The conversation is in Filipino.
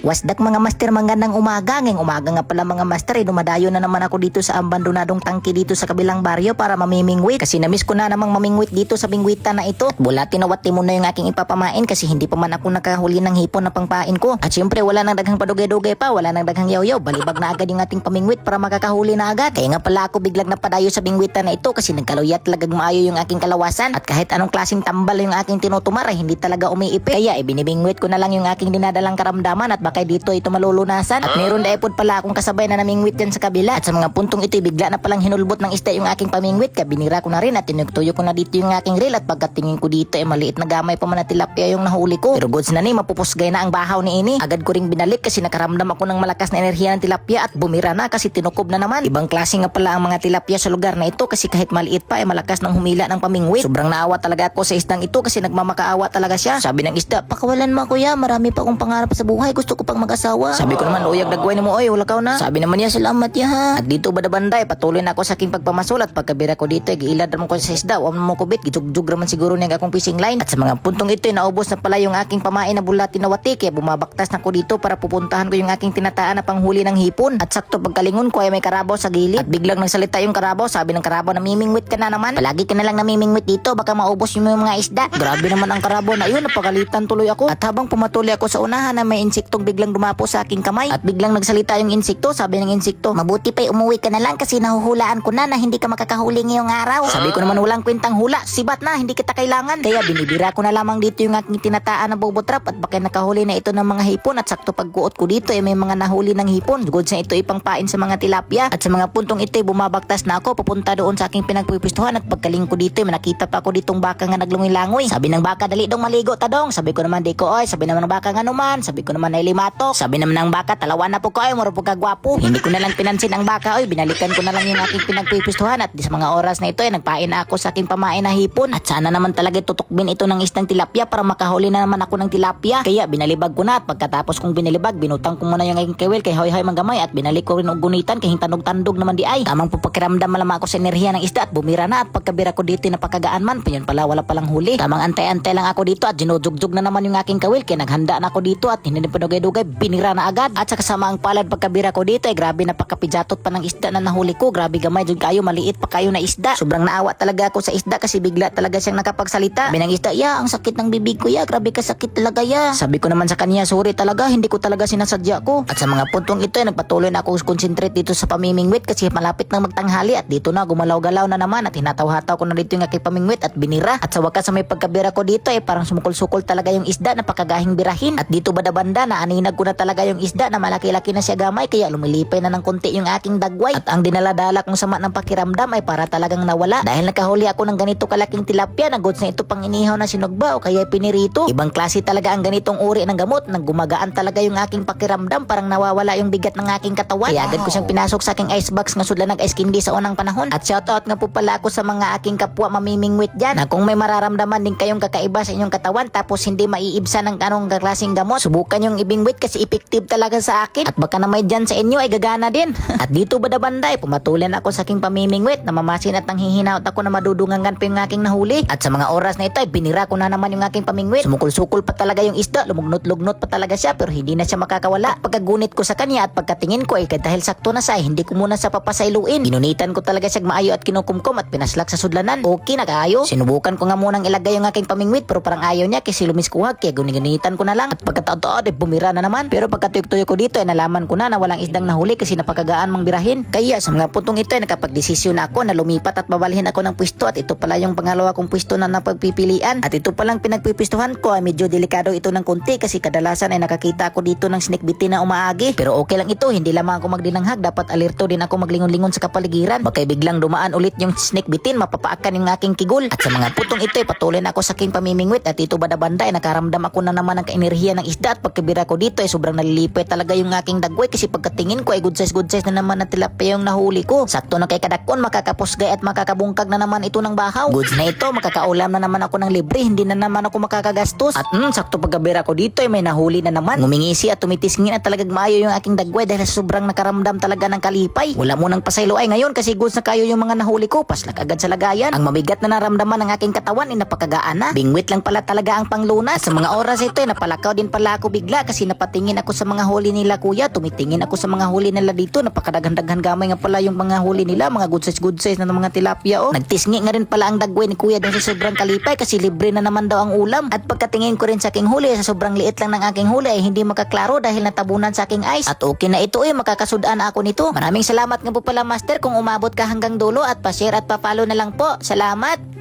Wasdak mga master, magandang umaga. Ngayong umaga nga pala mga master, dumadayo na naman ako dito sa abandonadong tangke dito sa kabilang baryo para mamimingwit. Kasi namiss ko na namang mamingwit dito sa bingwitan na ito. At bulati na wati mo na yung aking ipapamain kasi hindi pa man ako nakahuli ng hipon na pangpain ko. At syempre wala nang daghang padugay-dugay pa, wala nang daghang yaw-yaw. Balibag na agad yung ating pamingwit para makakahuli na agad. Kaya nga pala ako biglang napadayo sa bingwitan na ito kasi nagkaluyat talagang maayo yung aking kalawasan. At kahit anong klaseng tambal yung aking tinutumar ay hindi talaga umiipi. Kaya ibinibingwit ko na lang yung aking dinadalang karamdaman at baka dito ito malulunasan. At meron daipod pala akong kasabay na namingwit dyan sa kabila. At sa mga puntong ito bigla na palang hinulbot ng isda yung aking pamingwit. Kabinira ko na rin at tinugtuyo ko na dito yung aking reel. At pagkatingin ko dito maliit na gamay pa man na tilapia yung nahuli ko. Pero goods na ni, mapupusgay na ang bahaw ni ini. Agad ko ring binalik kasi nakaramdam ako ng malakas na enerhiya ng tilapia at bumira na kasi tinukob na naman. Ibang klase nga pala ang mga tilapia sa lugar na ito kasi kahit maliit pa malakas ng humila ng pamingwit. Sobrang naawa talaga ako sa isdang ito kasi nagmamakaawa talaga siya. Sabi ng isda, pakawalan mo kuya, marami pa akong pangarap sa buhay, gusto ko pang mag-asawa. Sabi ko naman, uyag dagway mo oy, wala ka na. Sabi naman niya, salamat ya ha. At dito banda-banday, patuloy na ako sa aking pagpamasol at pagkabira ko dito, giilad naman ko sa isda, wala mo kubit, gijugjug naman siguro niya akong fishing line. At sa mga puntong ito, naubos na pala yung aking pamain na bulati na wati, kaya bumabaktas na ko dito para pupuntahan ko yung aking tinataan na panghuli ng hipon. At sakto pagkalingon ko ay may karabaw sa gilid. At biglang nagsalita yung karabaw, sabi ng karabaw, namimingwit ka na naman. Palagi ka na lang namimingwit dito, baka maubos yung mga isda. Grabe naman ang karabaw na yun, napagalitan tuloy ako. At habang pumatuloy ako sa unahan na may insektong biglang dumapo sa aking kamay. At biglang nagsalita yung insekto, sabi ng insekto, mabuti pa'y umuwi ka na lang kasi nahuhulaan ko na hindi ka makakahuli ngayong araw. Sabi ko naman walang kwentang hula, sibat na, hindi kita kailangan. Kaya binibira ko na lamang dito yung aking tinataan na bobotrap at baka nakahuli na ito ng mga hipon. At sakto pagkuot ko dito may mga nahuli ng hipon. Goods na ito ipangpain sa mga tilapia. At sa mga puntong ito bumabaktas na ako papunta doon sa aking pinagpipistuhan. At pagkaling ko dito nakita pa ako ditong baka nga naglungoy-langoy. Sabi ng baka, dali dong maligo tadong. Sabi ko naman, di ko oy. Sabi naman ng baka, nga naman. Sabi ko naman ay limatok. Sabi naman ng baka, talawan na po ko ay muro po kagwapo. Hindi ko na lang pinansin ang baka oy. Binalikan ko na lang yung aking pinagpipistuhan. At sa mga oras na ito nagpain na ako sa aking pamain na hipon. At sana naman talaga tutukbin ito ng isdang tilapia para makahuli na naman ako ng tilapia. Kaya binalibag ko na at pagkatapos kong binalibag, binutang ko muna yung aking kewel kay hoy-hoy manggamay at binalik ko rin og gunitan kay tandog-tandog naman di ay. Tamang papakiramdam malama ako sa enerhiya ng isda at bumira na at pagkabira ko dito napakagaan man. Pinyan pala wala palang huli. Tamang antay-antay lang ako dito at ginudugjug na naman yung aking kawil kaya naghanda na ako dito at hindi pinugay-dugay, binira na agad. At sa kasamaang palad pagkabira ko dito grabe napakapijatot pa ng isda na nahuli ko. Grabe gamay jud kayo, maliit pa kayo na isda. Sobrang naawa talaga ako sa isda kasi bigla talaga siyang nakapagsalita. Sabi ng isda, ya ang sakit ng bibig ko ya, grabe ka sakit talaga ya. Sabi ko naman sa kanya, sorry talaga, hindi ko talaga sinasadya ko. At sa mga puntong ito nagpatuloy na ako concentrate dito sa pamimingwit kasi malapit nang magtanghali at dito na gumalaw-galaw na naman at hinataw-hataw ko na dito yung aking pamingwit at binira. At sa wakas sa may pagkabira ko dito parang sumukol-sukol talaga yung isda na pakagahing birahin. At dito banda-banda na aninag ko na talaga yung isda na malaki-laki na siya gamay kaya lumilipay na ng konti yung aking dagway. At ang dinaladala kong sama ng pakiramdam ay para talagang nawala dahil nakahuli ako ng ganito kalaking tilapia na goods na ito pang inihaw na sinugba o kaya pinirito. Ibang klase talaga ang ganitong uri ng gamot nang gumagaan talaga yung aking pakiramdam, parang nawawala yung bigat ng aking katawan. Kaya agad ko siyang pinasok sa aking icebox nga sudlan nag-ice candy sa unang panahon. At shoutout nga po pala ako sa mga aking kapwa mamimingwit dyan na kung may mararamdaman din kayong kakaiba sa inyong katawan tapos hindi maiibsan ng anong klaseng gamot, subukan yung ibingwit kasi effective talaga sa akin at baka na may dyan sa inyo ay gagana din. At dito banda-banday pumatulan ako sa aking pamimingwit na mamasin at nanghihinaut ako na madudungangan pa yung aking nahuli. At sa mga oras na ito ay binira ko na naman yung aking pamingwit. Sumukol-sukol pa talaga yung isda, lumugnot-lugnot pa talaga siya pero hindi na siya makakawala. At pagkagunit ko sa kanya at pagkatingin ko ay dahil sakto na siya hindi ko muna sa papasailuin. Inunitan ko talaga siya maayo at kinukumkum at pinaslak sa sudlanan. Okay na kaayo. Sinubukan ko nga munang ilagay yung aking pamingwit pero parang ayaw niya kasi lumiskuhag kaya gunigunitan ko na lang. At pagkataon-taon ay bumira na naman. Pero pagkatuyok-tuyok ko dito ay nalaman ko na walang isdang nahuli kasi napakagaan mang birahin. Kaya sa mga puntong ito ay nakapagdesisyon ako na lumipat at babalhin ako ng pwesto at ito pala yung pangalawa kong pwesto na napagpipilian. At ito palang pinagpipistuhan ko ay medyo delikado ito ng konti kasi kadalasan ay nakakita ako dito ng snake bitin na umaagi. Pero okay lang ito, hindi lamang ako magdinanghag, dapat alerto din ako maglingon-lingon sa kapaligiran. Baka biglang dumaan ulit yung snake bitin, mapapaakan yung aking kigul. At sa mga putong ito ay patuloy na ako sa aking pamimingwit at ito banda-banda ay nakaramdam ako na naman ng kaenerhiya ng isda at pagkabira ko dito ay sobrang nalilipay talaga yung aking dagway kasi pagkatingin ko ay good size na naman na tilapia yung nahuli ko. Sakto na kay kadakon, makakapusgay at makakabungkag na naman ito ng bahaw. Goods na ito, makakaulam na naman ako ng libre, hindi na naman ako makakagastos. At sakto pagkabira ko dito ay may nahuli na naman. Ngumingisi at tumitisngin at talagang maayo yung aking dagway dahil sobrang nakaramdam talaga ng kalipay. Wala mo nang pasaylo ay ngayon kasi goods na kayo yung mga nahuli ko, paslak agad sa lagayan. Ang mabigat na naramdaman ng aking katawan ay napakagaan na. Bingwit lang pala talaga ang panglunas. Sa mga oras ito ay napalakaw din pala ako bigla kasi napatingin ako sa mga huli nila kuya. Tumitingin ako sa mga huli nila dito. Napakadaghan-daghan gamay nga pala yung mga huli nila. Mga good size na mga tilapia oh. Nagtisngi nga rin pala ang dagway ni kuya dun sa sobrang kalipay kasi libre na naman daw ang ulam. At pagkatingin ko rin sa aking huli, sa sobrang liit lang ng aking huli ay hindi makaklaro dahil natabunan sa aking ice. At okay na ito makakasudaan ako nito. Maraming salamat nga po pala master kung umabot ka hanggang dulo at pa-share at pa-follow na lang po. Salamat!